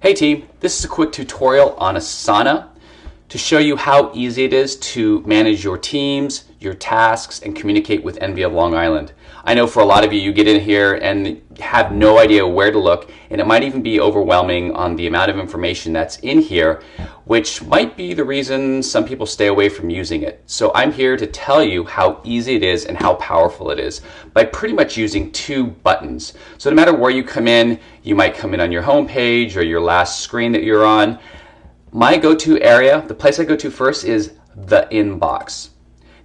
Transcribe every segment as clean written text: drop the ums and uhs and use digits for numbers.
Hey team, this is a quick tutorial on Asana to show you how easy it is to manage your teams, your tasks, and communicate with Envy of Long Island. I know for a lot of you, you get in here and have no idea where to look, and it might even be overwhelming on the amount of information that's in here, which might be the reason some people stay away from using it. So I'm here to tell you how easy it is and how powerful it is by pretty much using two buttons. So no matter where you come in, you might come in on your home page or your last screen that you're on. My go-to area, the place I go to first, is the inbox.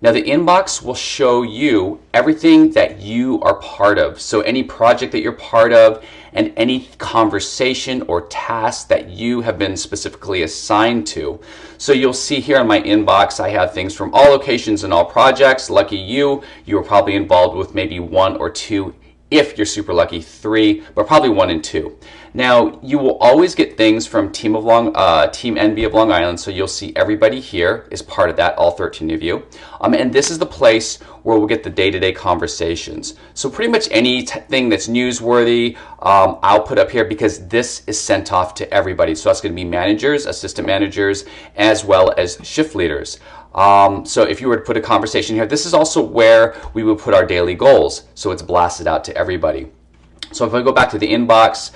Now the inbox will show you everything that you are part of. So any project that you're part of and any conversation or task that you have been specifically assigned to. So you'll see here in my inbox, I have things from all locations and all projects. Lucky you, you were probably involved with maybe one or two. If you're super lucky, 3, but probably 1 and 2. Now, you will always get things from Team Envy of Long Island, so you'll see everybody here is part of that, all 13 of you. And this is the place where we'll get the day-to-day conversations. So pretty much anything that's newsworthy, I'll put up here because this is sent off to everybody. So that's going to be managers, assistant managers, as well as shift leaders. So if you were to put a conversation here, this is also where we would put our daily goals. So it's blasted out to everybody. So if I go back to the inbox,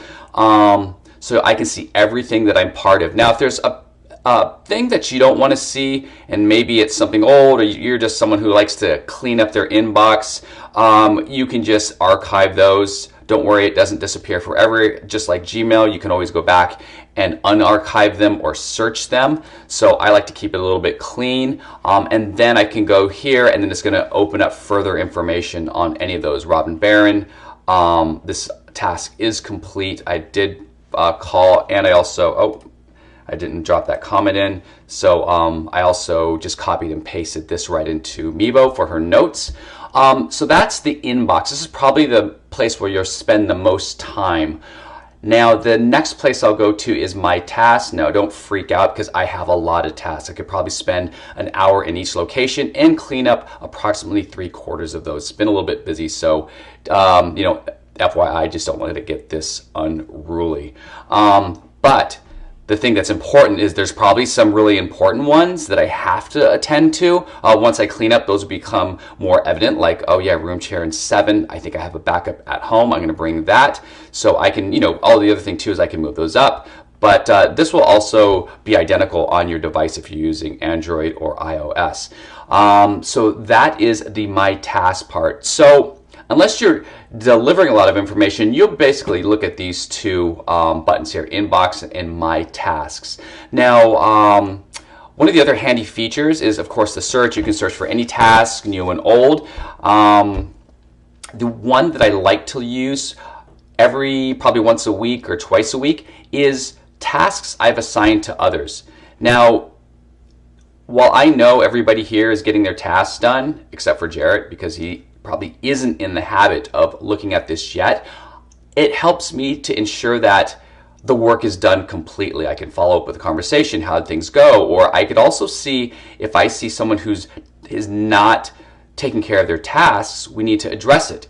so I can see everything that I'm part of. Now, if there's a thing that you don't want to see, and maybe it's something old, or you're just someone who likes to clean up their inbox, you can just archive those. Don't worry, it doesn't disappear forever. Just like Gmail, you can always go back and unarchive them or search them. So I like to keep it a little bit clean. And then I can go here, and then it's going to open up further information on any of those. Robin Barron, this task is complete. I did call, and I also, I didn't drop that comment in. So I also just copied and pasted this right into Meebo for her notes. So that's the inbox. This is probably the place where you'll spend the most time. Now, the next place I'll go to is my tasks. Now, don't freak out because I have a lot of tasks. I could probably spend an hour in each location and clean up approximately 3/4 of those. It's been a little bit busy, so you know, FYI, just don't let it get this unruly. But the thing that's important is there's probably some really important ones that I have to attend to. Once I clean up, those will become more evident, like, oh yeah, room chair in 7. I think I have a backup at home. I'm going to bring that. So I can, you know, all the other thing too is I can move those up. But this will also be identical on your device if you're using Android or iOS. So that is the My Task part. So unless you're delivering a lot of information, you'll basically look at these two buttons here, Inbox and My Tasks. Now, one of the other handy features is, of course, the search. You can search for any task, new and old. The one that I like to use probably once a week or twice a week is tasks I've assigned to others. Now, while I know everybody here is getting their tasks done, except for Jarrett, because he probably isn't in the habit of looking at this yet, it helps me to ensure that the work is done completely. I can follow up with a conversation, how did things go? Or I could also see if I see someone who's not taking care of their tasks, we need to address it.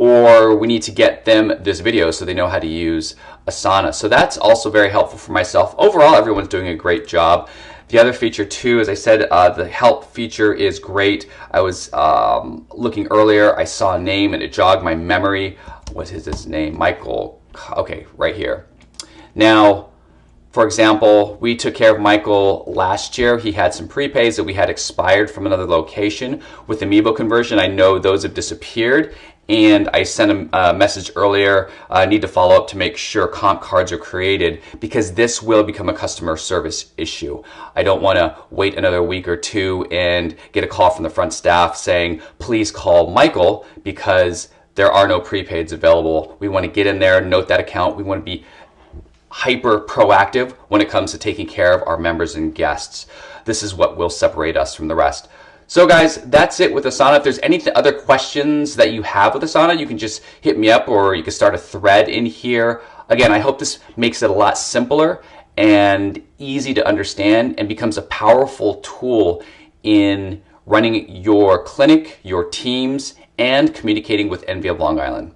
Or we need to get them this video so they know how to use Asana. So that's also very helpful for myself. Overall, everyone's doing a great job. The other feature too, as I said, the help feature is great. I was looking earlier, I saw a name and it jogged my memory. What is his name? Michael. Okay, right here. Now, for example, we took care of Michael last year. He had some prepays that we had expired from another location. With the Meebo conversion, I know those have disappeared. And I sent a message earlier, I need to follow up to make sure comp cards are created because this will become a customer service issue. I don't want to wait another week or two and get a call from the front staff saying, please call Michael because there are no prepaids available. We want to get in there, note that account. We want to be hyper proactive when it comes to taking care of our members and guests. This is what will separate us from the rest. So guys, that's it with Asana. If there's any other questions that you have with Asana, you can just hit me up or you can start a thread in here. Again, I hope this makes it a lot simpler and easy to understand and becomes a powerful tool in running your clinic, your teams, and communicating with Envy of Long Island.